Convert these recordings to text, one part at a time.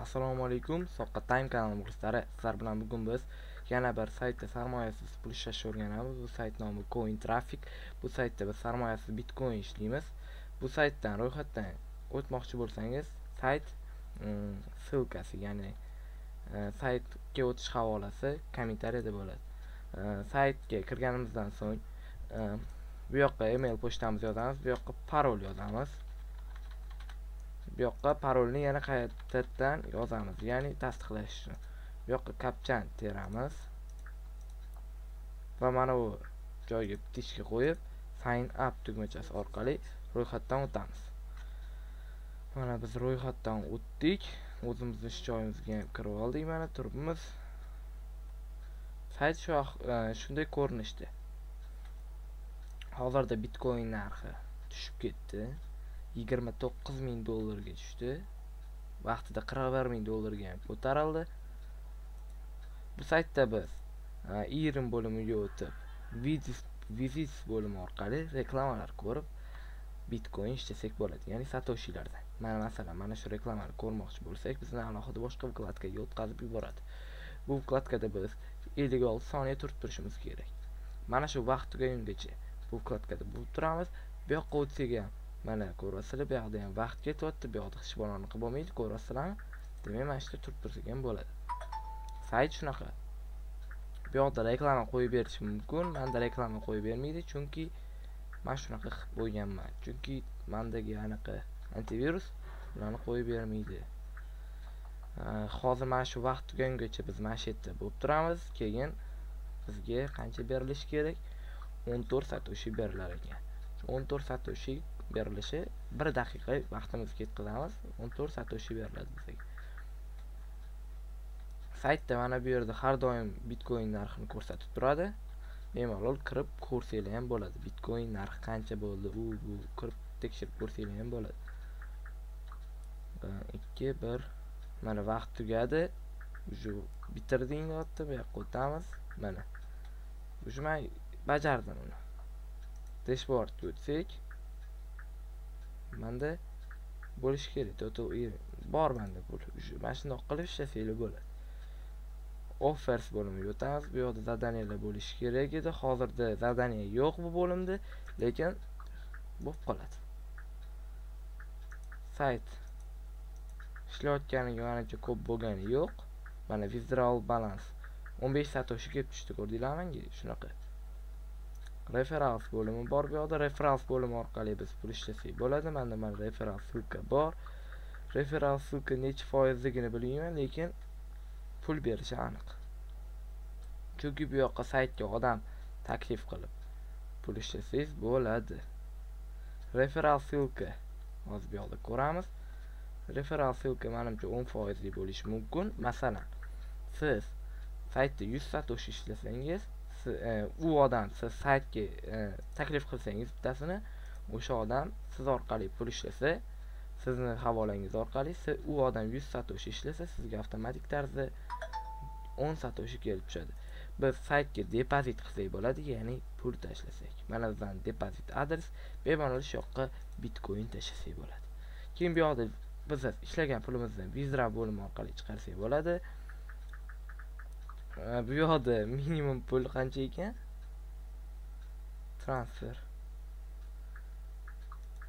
Assalomu alaykum, Soqqa Time kanali muxlislari. Sizlar bilan bugun biz yana bir saytda sarmoyasiz pul ishlashni o'rganamiz. Bu sayt nomi CoinTraffic. Bu saytda biz sarmoyasiz Bitcoin ishlaymiz. Bu saytdan ro'yxatdan o'tmoqchi bo'lsangiz, sayt ссылкасы, ya'ni saytga o'tish havolasi kommentariyada bo'ladi. Saytga kirganimizdan so'ng bu yoqqa email pochtamizni yozamiz, bu yoqqa parol yozamiz. Bu yoqqa parolni yana qaytadan yozamiz, ya'ni tasdiqlash uchun. Bu yoqqa kapchani teramiz va mana bu joyga bitishga qo'yib sign up tugmachasi orqali ro'yxatdan o'tamiz. Mana biz ro'yxatdan o'tdik, o'zimizning ish joyimizga kirib oldik. Mana turibmiz. Sayt shunday ko'rinishda. Hozirda Bitcoin narxi tushib ketdi. 29.000 dollarga tushdi. Vaqtida 41.000 dollarga ham ko'tarildi. Bu saytda biz irim bo'limiga o'tib, Visits bo'limi orqali reklamalar ko'rib Bitcoin ishlasak bo'ladi, ya'ni satoshilardan. Masalan, mana shu reklamani ko'rmoqchi bo'lsak, bizni alohida boshqa vkladkaga o'tkazib yuboradi. Bu vkladkada biz 56 soniya turib turishimiz kerak. Mana shu vaqt tugagungacha bu vkladkada bo'lib turamiz. Bu yoqqa o'tsak ham mana ko'rasizlar, bu yoqda ham vaqt ketyapti, bu yoqda hech bo'loni qilib bo'lmaydi, ko'rasizlarmi? Demak, mana shu turib tursak ham bo'ladi. Sayt shunaqa. Bu yoqda reklama qo'yib berish mumkin, menda reklama qo'yib bermaydi, chunki men shunaqa qilib qo'yganman. Chunki mendagi anaqa antivirus ularni qo'yib bermaydi. Hozir mana shu vaqt tugagungacha biz mana shu yerda bo'lib turamiz. Keyin bizga qancha berilishi kerak? 14 satoshi berilar ekan. 14 satoshi berilishi 1 daqiqa vaqtimizni ketkazamiz. 14 satoshi beriladi bizga. Saytda mana bu yerda har doim Bitcoin narxini ko'rsatib turadi. Bemalol kirib ko'rsanglar ham bo'ladi. Bitcoin narxi qancha bo'ldi, bu kirib tekshirib ko'rsanglar ham bo'ladi. 2 1 mana vaqt tugadi. Shu bitirding deyapti, bu yoqqa o'tamiz. Mana. Shu men bajardim uni. Dashboardga o'tsak, menda bo'lish kerak. Bor menda pul. Mana shunday qilib ishlasanglar bo'ladi. Offers bo'limiga o'tamiz. Bu yerda zadaniyalar bo'lishi kerak edi. Hozirda zadaniya yo'q bu bo'limda, lekin bo'lib qoladi. Sayt ishlayotganiga ancha ko'p bo'lgani yo'q. Mana withdrawal balance 15 satoshi kelib tushdi, ko'rdinglarmi? Shunaqa. Referrals bo'limi bor bu yerda. Referrals bo'limi orqali biz pul ishlasak bo'ladi. Menda mana referral ссылка bor. Referral ссылка necha foizligini bilmayman, lekin pul berishi aniq. Chunki bu yoqqa saytga odam taklif qilib pul ishlasangiz bo'ladi. Referral ссылка hozir bu yoqda ko'ramiz. Referral ссылка menimcha 10% bo'lishi mumkin. Masalan, siz saytda 100 satoshi ishlasangiz, u odam siz saytga taklif qilsangiz bittasini, o'sha odam siz orqali pul ishlasa, sizni havolangiz orqali u odam 100 satoshi ishlasa, sizga avtomatik tarzda 10 satoshi kelib tushadi. Biz saytga depozit qilsak bo'ladi, ya'ni pul tashlasak. Mana bizdan depozit adres, bemalol shu yoqqa Bitcoin tashlasak bo'ladi. Keyin bu yoqda biz ishlagan pulimizni withdraw bo'limi orqali chiqarsak bo'ladi. Bu yoqda minimum pul qancha ekan? Transfer.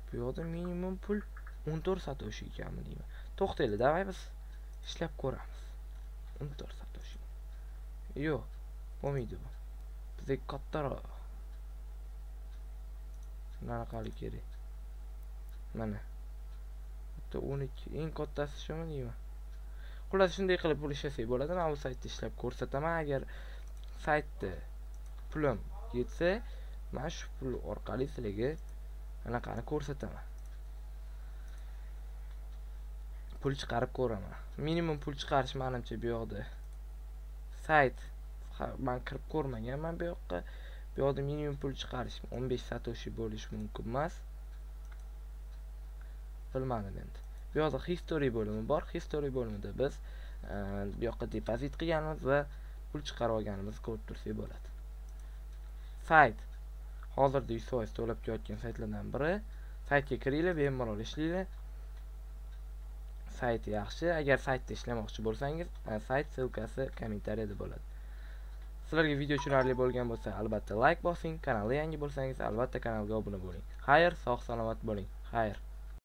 Bu yoqda minimum pul 14 satoshi ekanmi deyman. To'xtaylik, davay biz ishlab ko'ramiz. 14 satoshi. Yo'q, bo'lmaydi bu. Bizga kattaroq. Qanaqalik kerak? Mana. 12 eng kattasi shumi deyman. Xullas shunday qilib pul ishlasak bo'ladi. Men bu saytda ishlab ko'rsataman. Agar saytda pulim yetsa, men shu pul orqali sizlarga anaqani ko'rsataman. Pul chiqarib ko'raman. Minimum pul chiqarish menimcha bu yoqda. Sayt men kirib ko'rmaganman bu yoqqa. Bu yoqda minimum pul chiqarish 15 satoshi bo'lishi mumkin emas. Bilmadim endi. Bu yoqda history bo'limi bor. History bo'limida biz bu yoqqa depozit qilganmiz va pul chiqarib olganimizni ko'rib tursak bo'ladi. Sayt hozirda 100% to'lab kelayotgan saytlardan biri. Saytga kiringlar, bemalol ishlaylar. sayti yaxshi. Agar saytda ishlamoqchi bo'lsangiz, sayt silkasi kommentariyada bo'ladi. Sizlarga video tushunarli bo'lgan bo'lsa, albatta like bosing. Kanalga yangi bo'lsangiz, albatta kanalga obuna bo'ling. Xayr, sog' salomat bo'ling. Xayr.